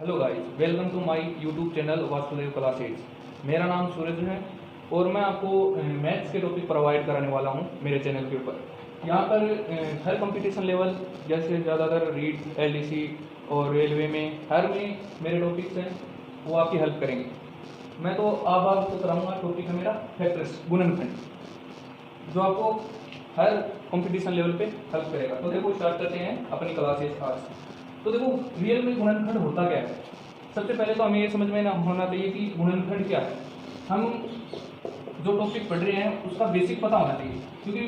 Hello guys, welcome to my YouTube channel Vasudev classes. मेरा नाम सूरज है और मैं आपको मैथ्स के टॉपिक प्रोवाइड कराने वाला हूं मेरे चैनल के ऊपर। यहां पर हर कंपटीशन लेवल जैसे ज़्यादातर रीट, एलडीसी और रेलवे में हर में मेरे टॉपिक्स हैं, वो आपकी हेल्प करेंगे। मैं तो अब आपको कराऊंगा, टॉपिक है मेरा फैक्टर्स, गुणनखंड, जो आपको हर कंपटीशन लेवल पे हेल्प करेगा। तो देखो स्टार्ट करते हैं अपनी क्लासेस आज। तो देखो रियल में गुणनखंड होता क्या है। सबसे पहले तो हमें ये समझ में ना होना चाहिए कि गुणनखंड क्या है। हम जो टॉपिक पढ़ रहे हैं उसका बेसिक पता होना चाहिए, क्योंकि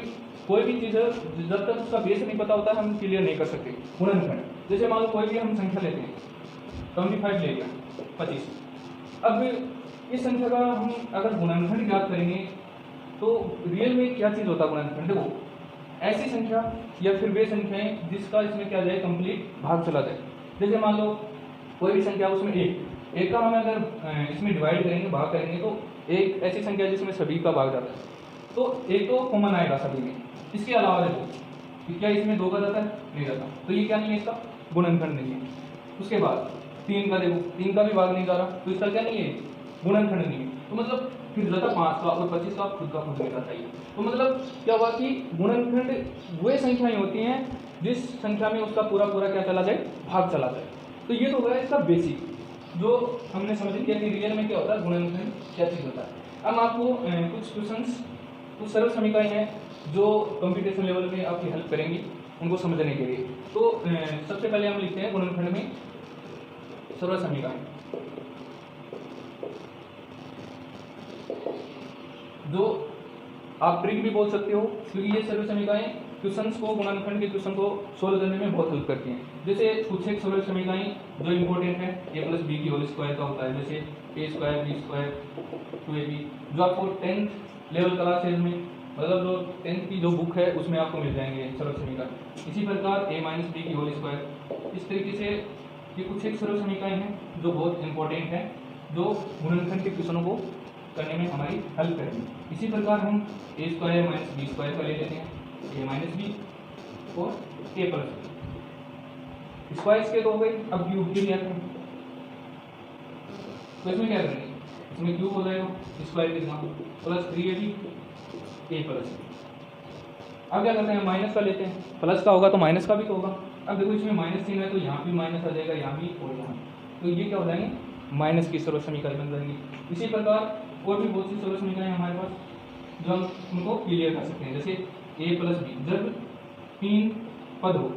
कोई भी चीज़ जब तक उसका बेस नहीं पता होता हम क्लियर नहीं कर सकते। गुणनखंड जैसे मान लो कोई भी हम संख्या लेते हैं, 25 ले लिया, 25। अब इस संख्या का हम अगर गुणनखंड ज्ञात करेंगे तो रियल में क्या चीज़ होता है गुणनखंड। देखो ऐसी संख्या या फिर वे संख्याएं जिसका इसमें क्या जाए, कंप्लीट भाग चला जाए। जैसे मान लो कोई भी संख्या उसमें एक का हम अगर इसमें डिवाइड करेंगे, भाग करेंगे, तो एक ऐसी संख्या जिसमें सभी का भाग जाता है, तो एक तो कॉमन आएगा सभी में। इसके अलावा देखो कि क्या इसमें 2 का जाता है, नहीं जाता, तो ये क्या नहीं है, इसका गुणनखंड नहीं है। उसके बाद 3 का देखो, 3 का भी भाग नहीं जा रहा, तो इसका क्या नहीं है, गुणनखंड नहीं है। तो मतलब फिर जाता 5 का और 25 का खुद नहीं जाता है। तो मतलब क्या हुआ कि गुणनखंड वे संख्याएं होती हैं जिस संख्या में उसका पूरा पूरा क्या चला जाए, भाग चला जाए। तो ये तो हो गया इसका बेसिक, जो हमने समझ लिया कि रियल में क्या होता है, गुणनखंड क्या चीज़ होता है। अब आपको कुछ क्वेश्चंस, कुछ सरल समीकरण हैं जो कंप्यूटेशन लेवल में आपकी हेल्प करेंगी उनको समझने के लिए। तो सबसे पहले हम लिखते हैं गुणनखंड में सरल समीकरण, जो आप ट्रिक भी बोल सकते हो, क्योंकि ये सरल समीकरण क्वेश्चंस को, गुणनखंड के क्वेश्चन को सोल्व करने में बहुत हेल्प करती हैं। जैसे कुछ एक सरल समीकरण जो इंपॉर्टेंट है, a प्लस बी की होल स्क्वायर का होता है, जैसे a square B square 2ab, जो आपको 10th लेवल क्लासेज में, मतलब जो 10th की जो बुक है उसमें आपको मिल जाएंगे सरल समीकरण। इसी प्रकार a माइनस बी की होल स्क्वायर, इस तरीके से ये कुछ एक सरल समीकरण हैं जो बहुत इंपॉर्टेंट है, जो गुणनखंड के क्वेश्चनों को करने में हमारी हेल्प करेंगे। इसी प्रकार हम a square minus B square का ले लेते हैं, a माइनस बी और a प्लस बी, स्क्वायर्स के तो हो गए। अब क्यूब के लिए आते हैं, तो इसमें क्या करेंगे, इसमें क्यूब हो जाएगा स्क्वायर कितना, plus 3ab a plus B. अब क्या करते हैं, माइनस का लेते हैं, प्लस का होगा तो माइनस का भी तो होगा। अब देखो इसमें माइनस चिन्ह है तो यहाँ भी माइनस आ जाएगा, यहाँ भी और यहाँ, तो ये क्या हो जाएंगे, माइनस की सरल समीकरण बन जाएंगे। इसी प्रकार और भी बहुत सी सरल समीकरण है हमारे पास जो हम उनको क्लियर कर सकते हैं। जैसे a प्लस बी, जब 3 पद हो,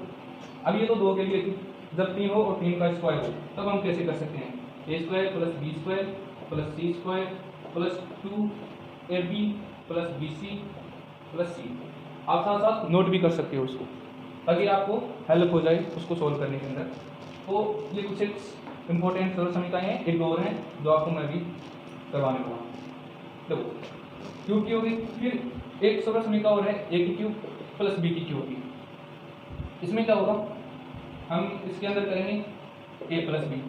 अब ये तो 2 के लिए थी, जब 3 हो और 3 का स्क्वायर हो तब हम कैसे कर सकते हैं, a square plus B square plus C square plus 2ab plus bc plus C. आप साथ साथ नोट भी कर सकते हो उसको, ताकि आपको हेल्प हो जाए उसको सोल्व करने के अंदर। तो ये कुछ एक इंपॉर्टेंट सरल समीकरण है, एक और हैं जो आपको मैं भी करवाने वाला हूँ। देखो क्यूब की होगी, फिर एक सरल समीकरण और है a की क्यूब प्लस b की क्यूब की। इसमें क्या होगा, हम इसके अंदर करेंगे a प्लस बी,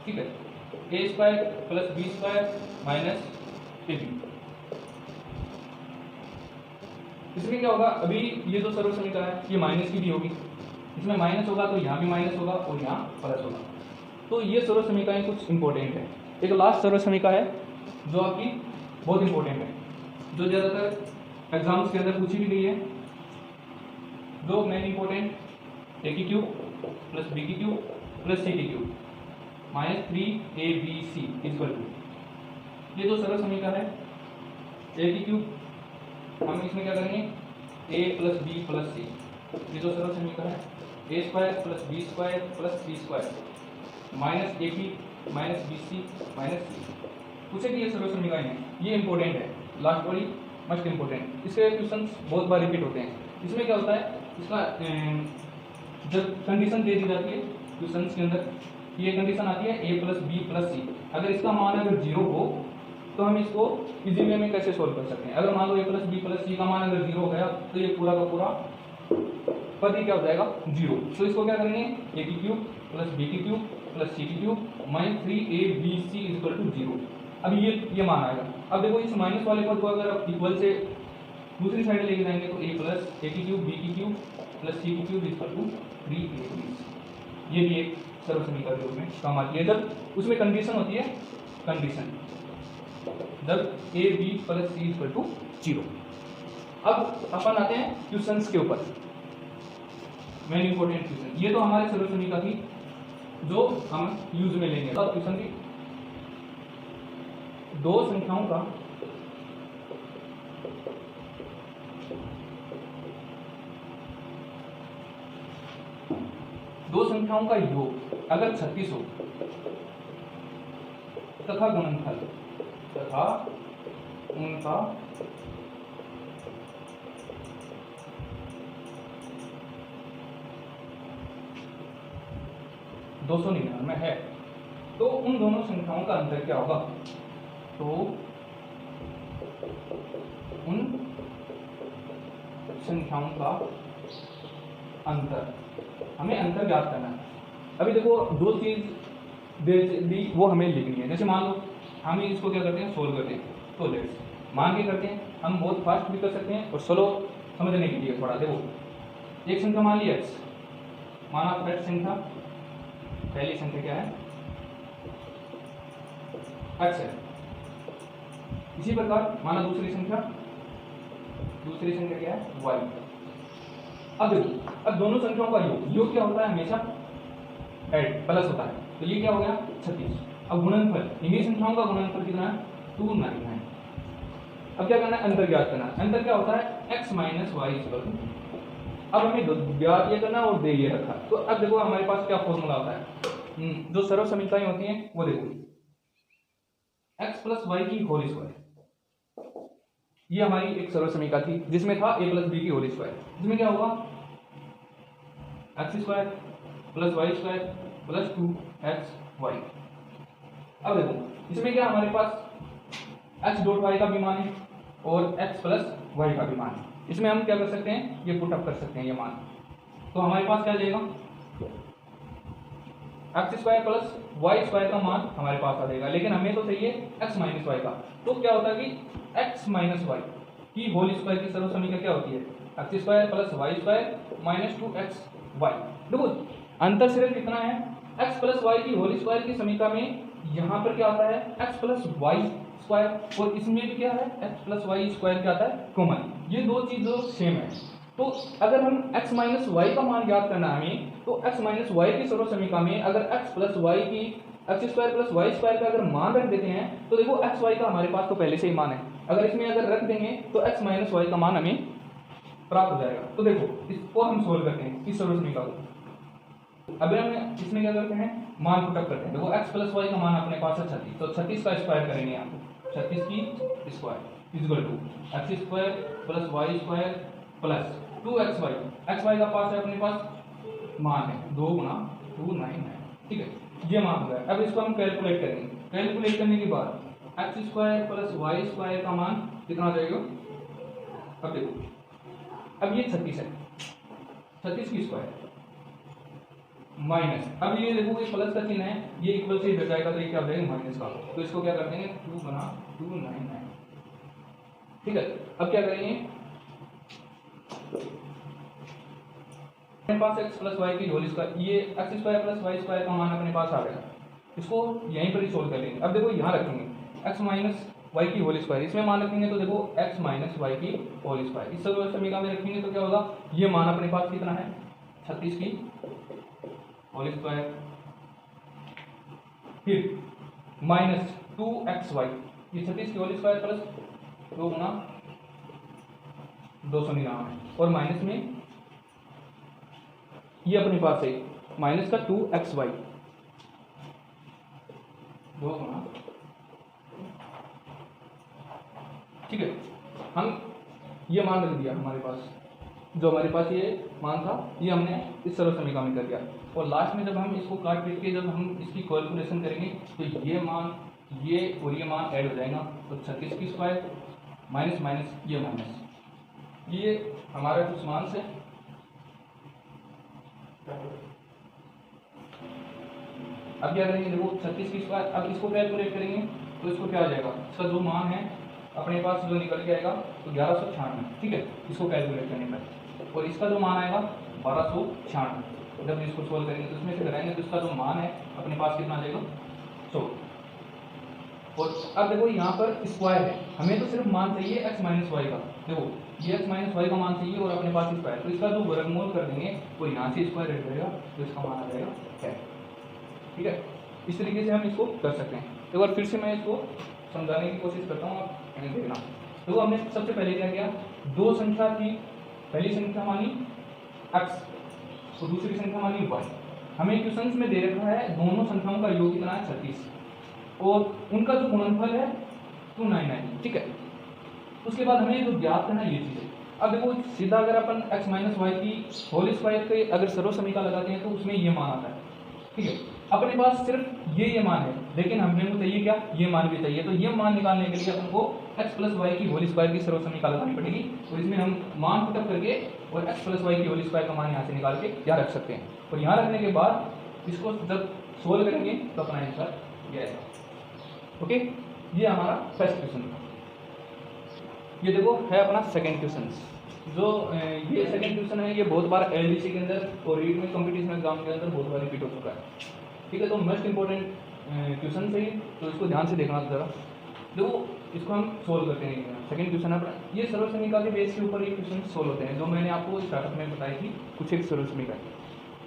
ठीक है, a square plus B square minus ab। इसमें क्या होगा, अभी ये जो सरल समीकरण है ये माइनस की भी होगी, इसमें माइनस होगा तो यहाँ भी माइनस होगा और यहाँ प्लस होगा। तो ये सरल समीकरण कुछ इंपॉर्टेंट है। एक लास्ट सरल समीकरण है जो आपकी बहुत इंपॉर्टेंट है, जो ज़्यादातर एग्जाम्स के अंदर पूछी भी गई है, जो मेन इंपॉर्टेंट, a की क्यूब प्लस b की क्यूब प्लस c की cube minus 3abc equal to, ये जो सरल समीकरण है a की क्यूब, हम इसमें क्या करेंगे, a plus B plus C, ये जो सरल समीकरण है a square plus B square plus C square minus A B minus B C minus C. पूछे कि ये सरल समीकरण है, ये इंपॉर्टेंट है, लास्ट वाली मस्ट इंपॉर्टेंट। इसके क्वेश्चंस बहुत बार रिपीट होते हैं। इसमें क्या होता है, इसका जब कंडीशन दे दी जाती है क्वेश्चंस के अंदर, ये कंडीशन आती है a प्लस बी प्लस सी, अगर इसका मान अगर 0 हो तो हम इसको इजी वे में कैसे सोल्व कर सकते हैं। अगर मान लो a प्लस बी प्लस सी का मान अगर 0 हो गया तो ये पूरा का पूरा पद ही क्या हो जाएगा, 0। तो इसको क्या करेंगे, a की क्यूब प्लस b की क्यूब प्लस c की cube minus 3abc equal to 0। अब ये मान आएगा। अब देखो इस माइनस वाले पद को अगर आप इक्वल से दूसरी साइड लेके जाएंगे तो a प्लस a की क्यूब b की क्यूब प्लस c की क्यूब इक्वल टू 3ab। ये भी एक सर्वसमीका के रूप में काम आती है जब उसमें कंडीशन होती है, कंडीशन जब A B plus C equal to 0। अब अपन आते हैं क्वेश्चंस के ऊपर, मेन इंपॉर्टेंट क्वेश्चन। ये तो हमारे सर्वसमीका की जो हम यूज में लेंगे। अब क्वेश्चन की दो संख्याओं का योग अगर 36 हो तथा गुणनफल तथा उनका दो सौ 299 है, तो उन दोनों संख्याओं का अंतर क्या होगा? तो उन संख्याओं का अंतर, हमें अंतर ज्ञात करना है। अभी देखो दो चीज दी वो हमें लिखनी है। जैसे मान लो हम इसको क्या करते हैं, सोल्व करते हैं, तो लेट्स मान के करते हैं। हम बहुत फास्ट भी कर सकते हैं और स्लो समझने के लिए थोड़ा। देखो एक संख्या मान ली x, माना फर्स्ट संख्या, पहली संख्या क्या है x है। इसी प्रकार माना दूसरी संख्या क्या है y। अब देखो, अब दोनों संख्याओं का योग क्या होता है? हमेशा ऐड प्लस होता है, तो ये क्या हो गया 36। अब गुणनफल, इन्हीं संख्याओं का गुणनफल कितना है 299। अब क्या करना है, अंतर ज्ञात करना है। अंतर क्या होता है x minus Y equal to. अब हमें ज्ञात ये करना और दे ये रखा। तो अब देखो हमारे पास क्या फॉर्मूला होता है, जो सर्व समीकरण होती हैं वो देखो, x प्लस वाई की होल स्क्वायर, ये हमारी एक सर्व समीकरण थी जिसमें था a प्लस बी की होल स्क्वायर। इसमें क्या होगा x square plus Y square plus 2xy। अब देखो इसमें क्या हमारे पास x डॉट y का भी मान है और x प्लस y का भी मान है। इसमें हम क्या कर सकते हैं, ये पुट अप कर सकते हैं ये मान। तो हमारे पास क्या जाएगा, x square plus Y square का मान हमारे पास आ जाएगा, लेकिन हमें तो चाहिए x माइनस वाई का। तो क्या होता है कि x माइनस वाई की होल स्क्वायर की सर्व समीकरण क्या होती है, x square plus Y square minus 2xy। देखो अंतर सिर्फ कितना है, x प्लस वाई की होल स्क्वायर की समीकरण में यहाँ पर क्या आता है x प्लस वाई स्क्वायर, और इसमें भी क्या है x प्लस वाई स्क्वायर क्या आता है कॉमन। ये दो चीज़ सेम है। तो अगर हम x माइनस वाई का मान ज्ञात करना है हमें, तो x माइनस वाई की सर्व समीकरण में अगर x प्लस वाई की x square plus Y square का अगर मान रख देते हैं, तो देखो x वाई का हमारे पास तो पहले से ही मान है, अगर इसमें अगर रख देंगे तो x माइनस वाई का मान हमें प्राप्त हो जाएगा। तो देखो इसको हम सोल्व करते हैं इस सर्व समीकरण को। अब हम इसमें क्या करते हैं, मान पुटअप करते हैं। देखो x प्लस वाई का मान अपने पास है 36, तो 36 का स्क्वायर करेंगे यहाँ पे, 36 की square equal to x square plus Y square plus 2xy। xy का पास है अपने पास मान है 2 गुना 299, ठीक है, ये मान हो गया। अब इसको हम कैलकुलेट करेंगे। कैलकुलेट करने के बाद x square plus Y square का मान कितना आ जाएगा। अब देखो अब ये 36 है, 36 की स्क्वायर माइनस, अब ये देखो ये प्लस का चिन्ह है, ये इक्वल से इधर जाएगा तो ये क्या हो जाएगा माइनस का। तो इसको क्या कर देंगे 2 गुना 299, ठीक है। अब क्या करेंगे, अपने पास x प्लस वाई की होल स्क्वायर, ये x square plus Y square का मान अपने पास आ गया, इसको यहीं पर ही सोल्व कर लेंगे। अब देखो यहाँ रखेंगे x माइनस वाई की होल स्क्वायर, इसमें मान रखेंगे तो देखो x माइनस वाई की होल स्क्वायर, इस समीकरण में रखेंगे तो क्या होगा, ये मान अपने पास कितना है 36 की होल स्क्वायर, फिर माइनस 2xy, ये 36 की होल स्क्वायर प्लस 2 गुना 299, और माइनस में ये अपने पास है माइनस का 2xy, 2 गुना, ठीक है। हम ये मान रख दिया हमारे पास, जो हमारे पास ये मान था ये हमने इस सर्व समीकरण में कर दिया, और लास्ट में जब हम इसको काट पीट के जब हम इसकी कैलकुलेशन करेंगे तो ये मान ये और ये मान ऐड हो जाएगा, तो 36 की स्क्वायर माइनस माइनस ये माइनस, ये हमारा कुछ मान से अब क्या करेंगे, देखो 36 की स्क्वायर, अब इसको कैलकुलेट करेंगे तो इसको क्या आ जाएगा, इसका जो मान है अपने पास जो निकल के आएगा तो 1196, ठीक है, इसको कैलकुलेट करने पर, और इसका जो मान आएगा 1296, जब इसको सोल्व करेंगे तो इसमें से कराएंगे तो इसका जो मान है अपने पास कितना आ जाएगा 100। और अब देखो यहाँ पर स्क्वायर है, हमें तो सिर्फ मान चाहिए x माइनस वाई का। देखो ये x माइनस वाई का मान चाहिए और अपने पास स्क्वायर, तो इसका जो वर्गमूल कर देंगे वो यहाँ से स्क्वायर रह जाएगा तो इसका मान आ जाएगा 10। ठीक है, इस तरीके से हम इसको कर सकते हैं। एक बार फिर से मैं इसको समझाने की कोशिश करता हूँ, आप देखना। देखो हमने सबसे पहले क्या किया, दो संख्या थी, पहली संख्या मानी x और दूसरी संख्या मानी y। हमें क्वेश्चंस में दे रखा है दोनों संख्याओं का योग कितना है 36 और उनका जो गुणनफल है 299। ठीक है, उसके बाद हमें जो ज्ञात करना है ये चीज़ है। अब देखो सीधा अगर अपन x माइनस वाई की होल स्क्वायर के अगर सर्व समीकरण लगाते हैं तो उसमें ये मान आता है। ठीक है, अपने पास सिर्फ ये मान है, लेकिन हमने को चाहिए क्या, ये मान भी चाहिए। तो ये मान निकालने के लिए अपन को x प्लस वाई की होल स्क्वायर की सर्व समीकरण लगानी पड़ेगी। तो इसमें हम मान पुटअप करके और x प्लस वाई की होल स्क्वायर का मान यहाँ से निकाल के यहाँ रख सकते हैं। और यहाँ रखने के बाद इसको जब सोल्व करेंगे तो अपना आंसर ये आएगा। ओके, ये हमारा फर्स्ट क्वेश्चन था। ये देखो है अपना सेकंड क्वेश्चन। जो ये सेकंड क्वेश्चन है ये बहुत बार एलडीसी के अंदर और रीट में कंपटीशन एग्जाम के अंदर बहुत बार रिपीट हो चुका है। ठीक है, तो मोस्ट इंपॉर्टेंट क्वेश्चन से ही तो इसको ध्यान से देखना जरा। देखो इसको हम सोल्व करते हैं। सेकंड क्वेश्चन है अपना, ये सर्व समीकरण के बेस के ऊपर ये क्वेश्चन सोल्व होते हैं जो मैंने आपको स्टार्टअप में बताई थी कुछ एक सर्व समीकरण।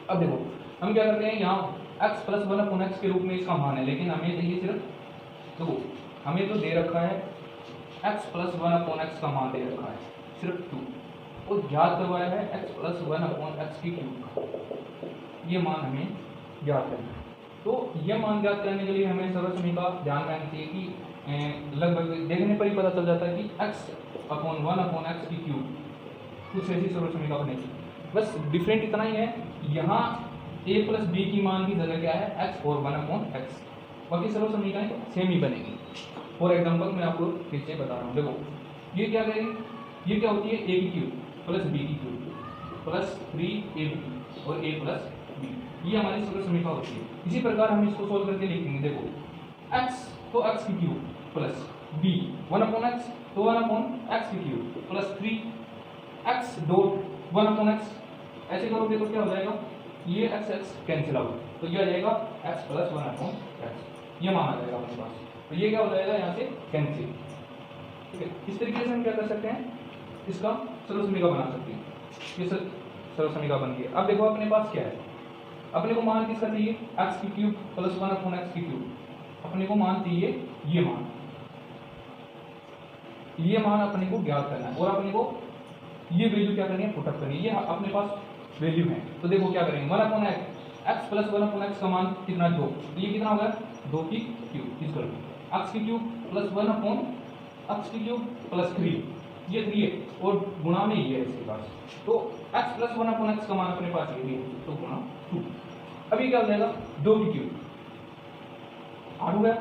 अब देखो हम क्या करते हैं, यहाँ x प्लस 1/x के रूप में इसका मान है, लेकिन हमें चाहिए सिर्फ, देखो हमें तो दे रखा है x प्लस 1/x का मान दे रखा है सिर्फ 2 और ज्ञात करवाया है x प्लस 1/x की क्यूब। ये मान हमें ज्ञात करना है। तो ये मान ज्ञात करने के लिए हमें सर्व समीकरण ध्यान रखना चाहिए कि लगभग देखने पर ही पता चल जाता है कि x/1/x की क्यूब कुछ ऐसी सर्व समीकरण बनेगी। बस डिफरेंट इतना ही है, यहाँ a प्लस b की मान की जगह क्या है x और 1/x, बाकी सर्व समीकरण सेम ही बनेगी। फॉर एग्जांपल मैं आपको फिर से बता रहा हूँ। देखो ये क्या करेंगे, ये क्या होती है a की क्यूब प्लस b की क्यूब प्लस 3ab और a प्लस b, ये हमारी सर्व समीकरण होती है। इसी प्रकार हम इसको सोल्व करके लिखेंगे। देखो x तो x की क्यूब प्लस b 1/x तो 1/x की cube plus 3x dot 1/x, ऐसे करोगे तो क्या हो जाएगा, ये x कैंसिल आउट, तो ये आ जाएगा x प्लस 1/x, ये मान आ जाएगा अपने पास। तो ये क्या हो जाएगा यहाँ से कैंसिल। ठीक है, इस तरीके से हम क्या कर सकते हैं, इसका सर्व समीकरण बना सकते हैं। ये सर्व समीकरण बन गया। अब देखो अपने पास क्या है, अपने को मान किसका चाहिए, x की क्यूब प्लस 1/x की क्यूब। अपने को मान चाहिए ये मान, ये मान अपने को ज्ञात करना है और अपने को ये वैल्यू क्या करनी है, पुटअप करनी है। ये अपने पास वैल्यू है, तो देखो क्या करेंगे, 1/x x प्लस 1/x का मान कितना 2, तो ये कितना होगा 2 की क्यूब इक्वल टू x की क्यूब प्लस 1/x की क्यूब प्लस 3, ये 3 है और गुणा में ये है इसके पास, तो x प्लस 1/x का मान अपने पास ये है, तो गुणा 2। अभी क्या हो जाएगा 2 की क्यूब 8 हो गया,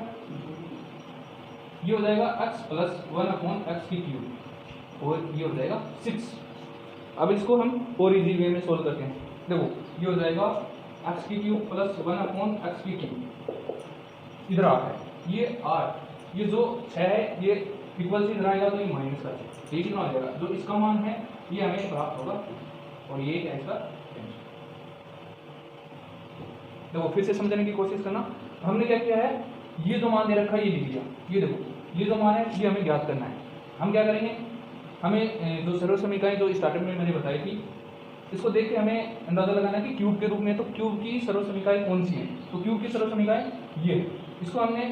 ये हो जाएगा x प्लस 1/x की क्यूब और ये हो जाएगा 6। अब इसको हम और इजी वे में सोल्व करते हैं। देखो ये हो जाएगा x की क्यूब प्लस 1/x की क्यूब, इधर 8 है, ये 8, ये जो 6 है ये इक्वल से इधर आएगा तो ये माइनस का 6, ये कितना हो जाएगा, जो इसका मान है ये हमें प्राप्त होगा और ये है इसका। देखो फिर से समझने की कोशिश करना, हमने क्या किया है, ये जो मान दे रखा है ये लिख दिया। ये देखो ये जो मान है ये हमें ज्ञात करना है। हम क्या करेंगे, हमें जो सर्व समीकरण जो स्टार्टिंग में मैंने बताई थी, इसको देख के हमें अंदाजा लगाना है कि क्यूब के रूप में, तो क्यूब की सर्व समीकरण कौन सी है, तो क्यूब की सर्व समीकरण ये है। इसको हमने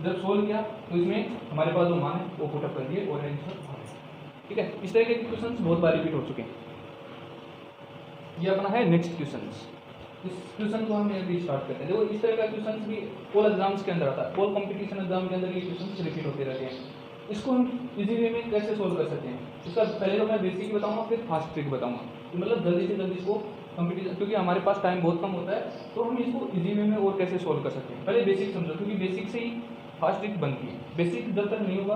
जब सोल्व किया तो इसमें हमारे पास जो मान है वो पुटअप कर दिए और आंसर आ गया। ठीक है, इस तरह के क्वेश्चन बहुत बार रिपीट हो चुके हैं। ये अपना है नेक्स्ट क्वेश्चन। इस क्वेश्चन को हम अभी स्टार्ट करते हैं। देखो इस तरह का क्वेश्चन भी ऑल एग्जाम्स के अंदर आता है, ऑल कंपटीशन एग्जाम के अंदर ये क्वेश्चन रिपीट होते रहते हैं। इसको हम इजी वे में कैसे सोल्व कर सकते हैं, इसका पहले तो मैं बेसिक बताऊंगा फिर फास्ट ट्रिक बताऊंगा, तो मतलब जल्दी से जल्दी इसको कंपटीशन, क्योंकि हमारे पास टाइम बहुत कम होता है तो हम इसको इजी वे में और कैसे सोल्व कर सकते हैं। पहले बेसिक समझो, क्योंकि बेसिक से ही फास्ट ट्रिक बनती है। बेसिक जब तक नहीं होगा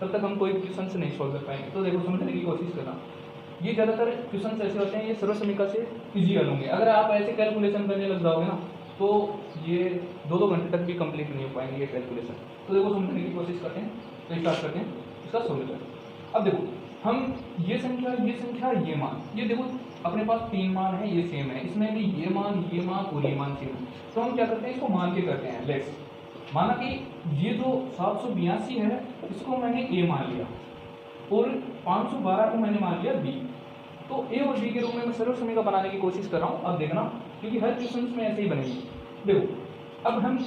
तब तक हम कोई क्वेश्चन से नहीं सोल्व कर पाएंगे। तो देखो समझने की कोशिश करना, ये ज़्यादातर क्वेश्चन ऐसे होते हैं ये सर्व समीकरण से ईजी हल होंगे। अगर आप ऐसे कैलकुलेशन करने लग जाओगे ना तो ये 2-2 घंटे तक भी कंप्लीट नहीं हो पाएंगे ये कैलकुलेशन। तो देखो समझने की कोशिश करते हैं, तो स्टार्ट करते हैं इसका सोल्यूशन। अब देखो हम ये संख्या ये मान, ये देखो अपने पास 3 मान है, ये सेम है, इसमें भी ये मान और ये मान सेम है। तो हम क्या करते हैं, इसको मान के करते हैं। लेट्स माना कि ये जो 782 है इसको मैंने ए मान लिया और 512 को मैंने मान लिया बी। तो ए और बी के रूप में मैं सर्व समीकरण बनाने की कोशिश कर रहा हूँ। अब देखना, क्योंकि हर क्वेश्चन में ऐसे ही बनेगी। देखो अब हम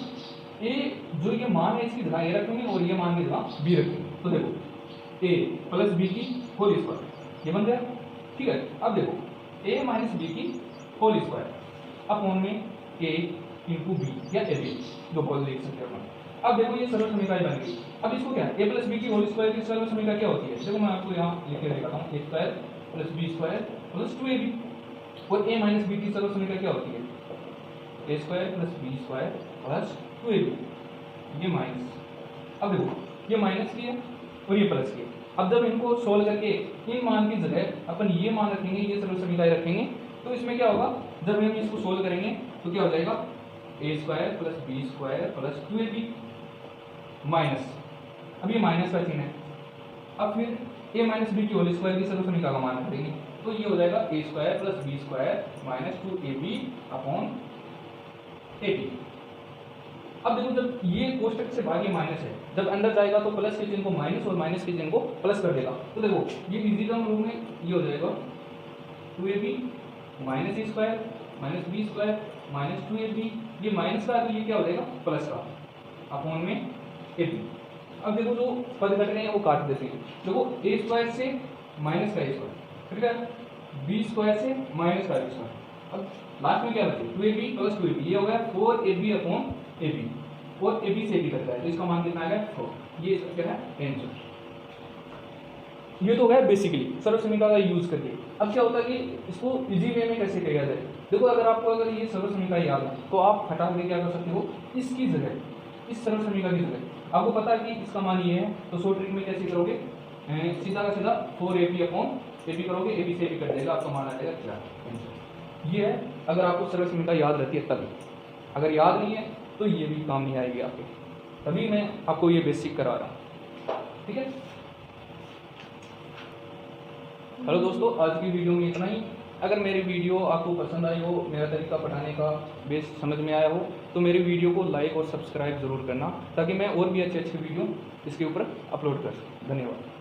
ए जो ये मान है इसकी जगह ए रखेंगे और ये मान की जगह बी रखेंगे। तो देखो ए प्लस बी की होल स्क्वायर, ये बन गया, ठीक है। अब देखो ए माइनस बी की होल स्क्वायर अपॉन में ए इंटू बी या ए बी, जो बोल लिख सकते हैं। अब देखो ये सर्व समीकरण बन गई। अब इसको क्या, ए प्लस बी की होल स्क्वायर की सर्व समीकरण क्या होती है, देखो मैं आपको यहाँ लिख के दिखाता हूँ, A square plus B square plus 2ab। और ए माइनस बी की सर्व समीकरण क्या होती है, A square plus B square plus 2ab, ये माइनस। अब देखो ये माइनस की है और ये प्लस की है। अब जब इनको सोल्व करके इन मान की जगह अपन ये मान रखेंगे, ये सर्व समीकरण रखेंगे, तो इसमें क्या होगा, जब हम इसको सोल्व करेंगे तो क्या हो जाएगा, A square plus B square plus 2ab minus, अब ये माइनस का चिन्ह है। अब फिर ए माइनस बी की होल स्क्वायर की सर्व समीकरण का मान रखेंगे, तो ये हो जाएगा A square plus B square minus 2ab upon 80। अब देखो जब ये कोष्टक से भाग ये माइनस है, जब अंदर जाएगा तो प्लस के चिन्ह को माइनस और माइनस के चिन्ह को प्लस कर देगा। तो देखो ये इजी टर्म रूप में ये हो जाएगा 2ab minus A square minus B square minus 2ab, ये माइनस का तो ये क्या हो जाएगा प्लस का अपॉन में 80। अब देखो जो पद कट रहे हैं वो काट देते हैं। देखो ए स्क्वायर से माइनस का ए स्क्वायर, ठीक है, बी स्क्वायर से माइनस का ए स्क्वायर। अब लास्ट में क्या बचे 2ab प्लस 2ab, ये हो गया 4ab अपॉन ab, और ab से ab करता है तो इसका मान कितना आ गया 4। ये इसका क्या है आंसर। ये तो गया बेसिकली सर्व समीकरण का यूज करके। अब क्या होता है कि इसको इजी वे में कैसे किया जाए, देखो अगर आपको अगर ये सर्व समीकरण याद है तो आप हटा के क्या कर सकते हो, इसकी जगह इस सर्व समीकरण की जगह आपको पता है कि इसका मान ये है, तो शॉर्ट ट्रिक में कैसे करोगे, सीधा का सीधा 4ab अपॉन ab करोगे, ab से ab कट जाएगा, आपका मान आ जाएगा क्या। ये है अगर आपको सर्व समीकरण याद रहती है तभी, अगर याद नहीं है तो ये भी काम नहीं आएगी आपके, तभी मैं आपको ये बेसिक करा रहा हूँ, ठीक है। हेलो दोस्तों, आज की वीडियो में इतना ही। अगर मेरी वीडियो आपको पसंद आई हो, मेरा तरीका पढ़ाने का बेस समझ में आया हो, तो मेरी वीडियो को लाइक और सब्सक्राइब जरूर करना, ताकि मैं और भी अच्छे वीडियो इसके ऊपर अपलोड कर सकूँ। धन्यवाद।